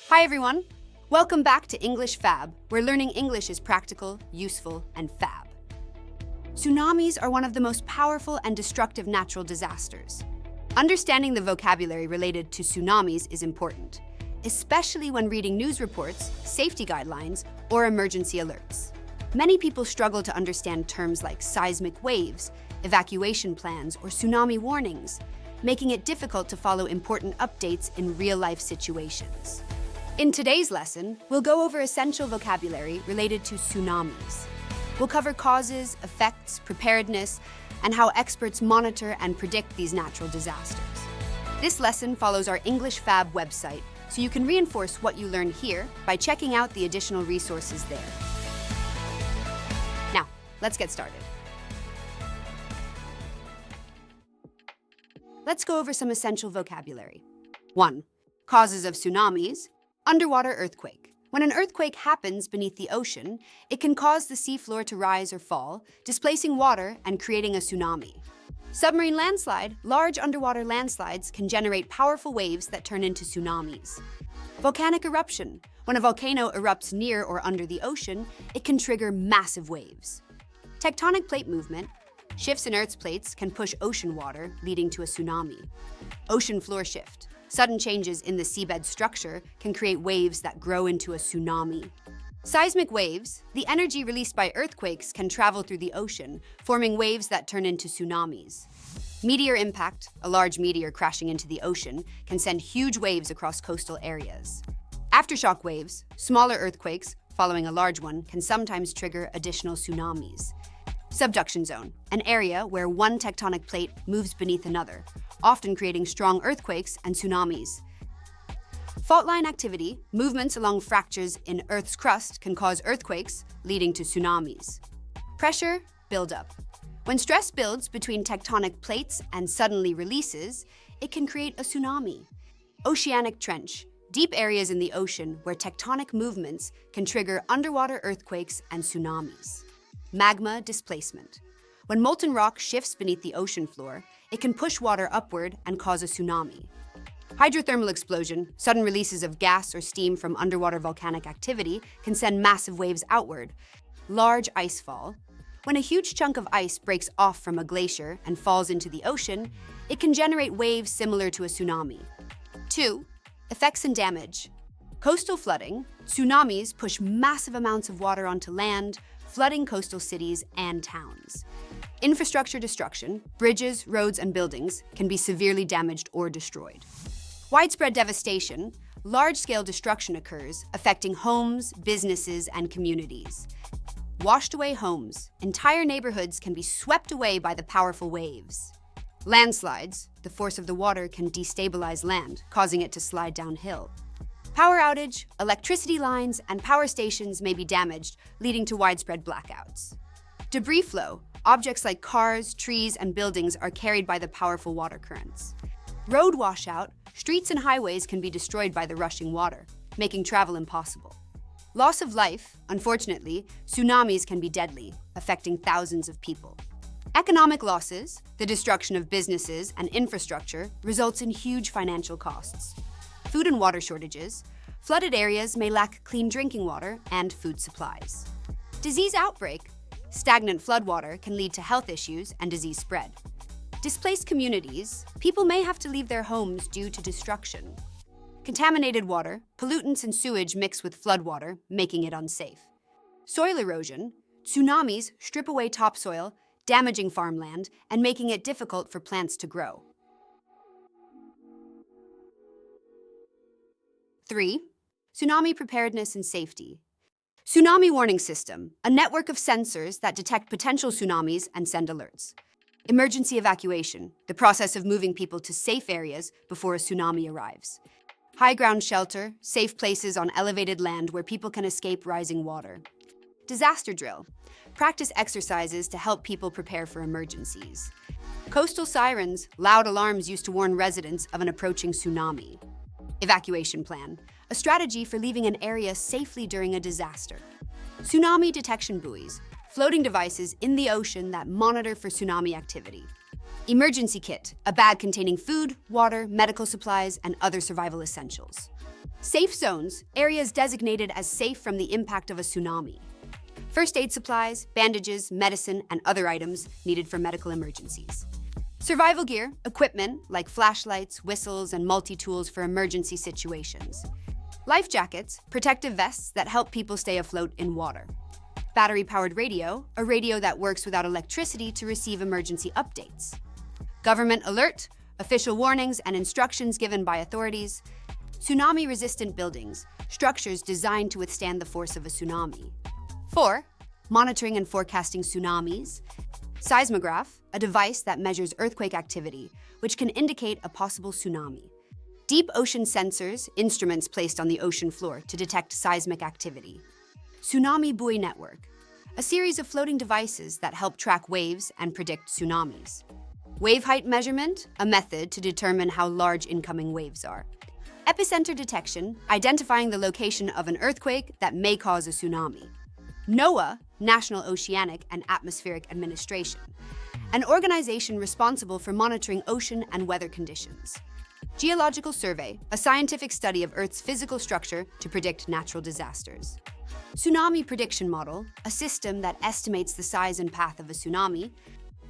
Hi everyone! Welcome back to English Fab, where learning English is practical, useful, and fab. Tsunamis are one of the most powerful and destructive natural disasters. Understanding the vocabulary related to tsunamis is important, especially when reading news reports, safety guidelines, or emergency alerts. Many people struggle to understand terms like seismic waves, evacuation plans, or tsunami warnings, making it difficult to follow important updates in real-life situations. In today's lesson, we'll go over essential vocabulary related to tsunamis. We'll cover causes, effects, preparedness, and how experts monitor and predict these natural disasters. This lesson follows our English Fab website, so you can reinforce what you learn here by checking out the additional resources there. Now, let's get started. Let's go over some essential vocabulary. 1. Causes of tsunamis. Underwater earthquake. When an earthquake happens beneath the ocean, it can cause the seafloor to rise or fall, displacing water and creating a tsunami. Submarine landslide. Large underwater landslides can generate powerful waves that turn into tsunamis. Volcanic eruption. When a volcano erupts near or under the ocean, it can trigger massive waves. Tectonic plate movement. Shifts in Earth's plates can push ocean water, leading to a tsunami. Ocean floor shift. Sudden changes in the seabed structure can create waves that grow into a tsunami. Seismic waves. The energy released by earthquakes can travel through the ocean, forming waves that turn into tsunamis. Meteor impact. A large meteor crashing into the ocean can send huge waves across coastal areas. Aftershock waves. Smaller earthquakes, following a large one, can sometimes trigger additional tsunamis. Subduction zone. An area where one tectonic plate moves beneath another, often creating strong earthquakes and tsunamis. Fault line activity. Movements along fractures in Earth's crust can cause earthquakes, leading to tsunamis. Pressure buildup. When stress builds between tectonic plates and suddenly releases, it can create a tsunami. Oceanic trench. Deep areas in the ocean where tectonic movements can trigger underwater earthquakes and tsunamis. Magma displacement. When molten rock shifts beneath the ocean floor, it can push water upward and cause a tsunami. Hydrothermal explosion. Sudden releases of gas or steam from underwater volcanic activity can send massive waves outward. Large ice fall. When a huge chunk of ice breaks off from a glacier and falls into the ocean, it can generate waves similar to a tsunami. 2. Effects and damage. Coastal flooding. Tsunamis push massive amounts of water onto land, flooding coastal cities and towns. Infrastructure destruction. Bridges, roads, and buildings can be severely damaged or destroyed. Widespread devastation. Large-scale destruction occurs, affecting homes, businesses, and communities. Washed away homes. Entire neighborhoods can be swept away by the powerful waves. Landslides. The force of the water can destabilize land, causing it to slide downhill. Power outage. Electricity lines and power stations may be damaged, leading to widespread blackouts. Debris flow. Objects like cars, trees, and buildings are carried by the powerful water currents. Road washout. Streets and highways can be destroyed by the rushing water, making travel impossible. Loss of life. Unfortunately, tsunamis can be deadly, affecting thousands of people. Economic losses. The destruction of businesses and infrastructure results in huge financial costs. Food and water shortages. Flooded areas may lack clean drinking water and food supplies. Disease outbreak. Stagnant floodwater can lead to health issues and disease spread. Displaced communities. People may have to leave their homes due to destruction. Contaminated water. Pollutants and sewage mix with floodwater, making it unsafe. Soil erosion. Tsunamis strip away topsoil, damaging farmland and making it difficult for plants to grow. 3. Tsunami preparedness and safety. Tsunami warning system, a network of sensors that detect potential tsunamis and send alerts. Emergency evacuation, the process of moving people to safe areas before a tsunami arrives. High ground shelter, safe places on elevated land where people can escape rising water. Disaster drill, practice exercises to help people prepare for emergencies. Coastal sirens, loud alarms used to warn residents of an approaching tsunami. Evacuation plan, a strategy for leaving an area safely during a disaster. Tsunami detection buoys, floating devices in the ocean that monitor for tsunami activity. Emergency kit, a bag containing food, water, medical supplies, and other survival essentials. Safe zones, areas designated as safe from the impact of a tsunami. First aid supplies, bandages, medicine, and other items needed for medical emergencies. Survival gear, equipment like flashlights, whistles, and multi-tools for emergency situations. Life jackets, protective vests that help people stay afloat in water. Battery-powered radio, a radio that works without electricity to receive emergency updates. Government alert, official warnings and instructions given by authorities. Tsunami-resistant buildings, structures designed to withstand the force of a tsunami. 4. Monitoring and forecasting tsunamis. Seismograph, a device that measures earthquake activity, which can indicate a possible tsunami. Deep ocean sensors, instruments placed on the ocean floor to detect seismic activity. Tsunami buoy network, a series of floating devices that help track waves and predict tsunamis. Wave height measurement, a method to determine how large incoming waves are. Epicenter detection, identifying the location of an earthquake that may cause a tsunami. NOAA, National Oceanic and Atmospheric Administration, an organization responsible for monitoring ocean and weather conditions. Geological survey, a scientific study of Earth's physical structure to predict natural disasters. Tsunami prediction model, a system that estimates the size and path of a tsunami.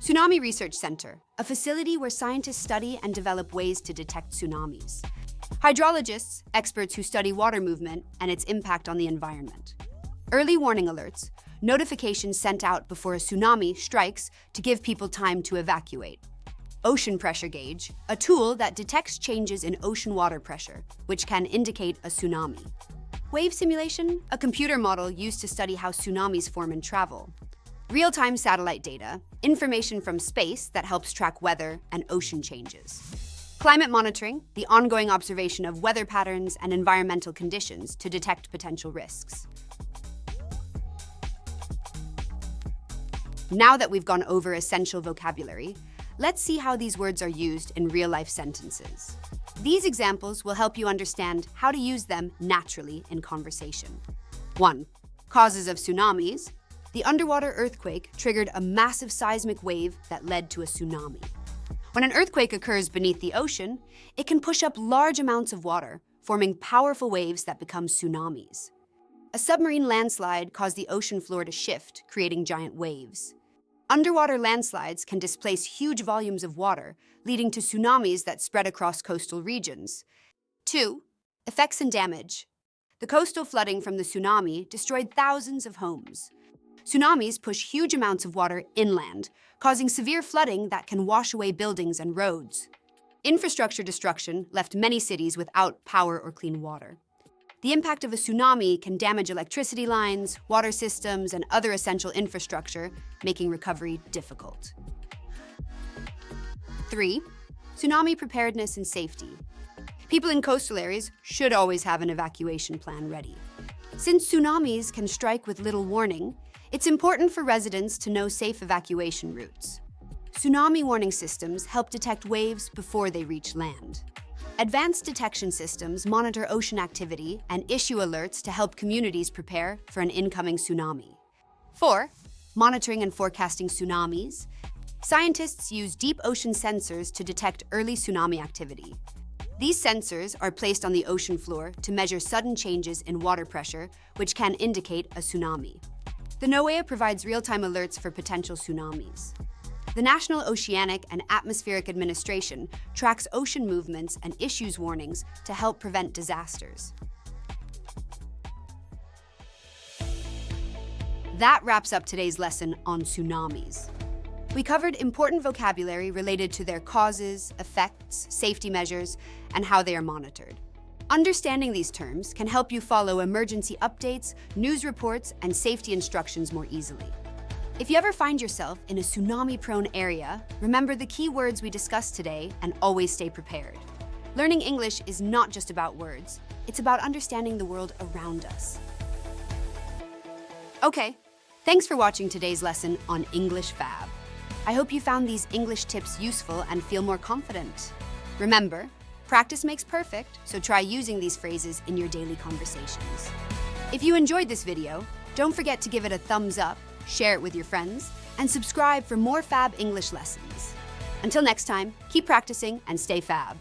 Tsunami Research Center, a facility where scientists study and develop ways to detect tsunamis. Hydrologists, experts who study water movement and its impact on the environment. Early warning alerts, notifications sent out before a tsunami strikes to give people time to evacuate. Ocean pressure gauge, a tool that detects changes in ocean water pressure, which can indicate a tsunami. Wave simulation, a computer model used to study how tsunamis form and travel. Real-time satellite data, information from space that helps track weather and ocean changes. Climate monitoring, the ongoing observation of weather patterns and environmental conditions to detect potential risks. Now that we've gone over essential vocabulary, let's see how these words are used in real-life sentences. These examples will help you understand how to use them naturally in conversation. 1. Causes of tsunamis. The underwater earthquake triggered a massive seismic wave that led to a tsunami. When an earthquake occurs beneath the ocean, it can push up large amounts of water, forming powerful waves that become tsunamis. A submarine landslide caused the ocean floor to shift, creating giant waves. Underwater landslides can displace huge volumes of water, leading to tsunamis that spread across coastal regions. 2. Effects and damage. The coastal flooding from the tsunami destroyed thousands of homes. Tsunamis push huge amounts of water inland, causing severe flooding that can wash away buildings and roads. Infrastructure destruction left many cities without power or clean water. The impact of a tsunami can damage electricity lines, water systems, and other essential infrastructure, making recovery difficult. 3. Tsunami preparedness and safety. People in coastal areas should always have an evacuation plan ready. Since tsunamis can strike with little warning, it's important for residents to know safe evacuation routes. Tsunami warning systems help detect waves before they reach land. Advanced detection systems monitor ocean activity and issue alerts to help communities prepare for an incoming tsunami. 4. Monitoring and forecasting tsunamis. Scientists use deep ocean sensors to detect early tsunami activity. These sensors are placed on the ocean floor to measure sudden changes in water pressure, which can indicate a tsunami. The NOAA provides real-time alerts for potential tsunamis. The National Oceanic and Atmospheric Administration tracks ocean movements and issues warnings to help prevent disasters. That wraps up today's lesson on tsunamis. We covered important vocabulary related to their causes, effects, safety measures, and how they are monitored. Understanding these terms can help you follow emergency updates, news reports, and safety instructions more easily. If you ever find yourself in a tsunami-prone area, remember the key words we discussed today and always stay prepared. Learning English is not just about words, it's about understanding the world around us. Okay, thanks for watching today's lesson on English Fab. I hope you found these English tips useful and feel more confident. Remember, practice makes perfect, so try using these phrases in your daily conversations. If you enjoyed this video, don't forget to give it a thumbs up, share it with your friends, and subscribe for more Fab English lessons. Until next time, keep practicing and stay fab.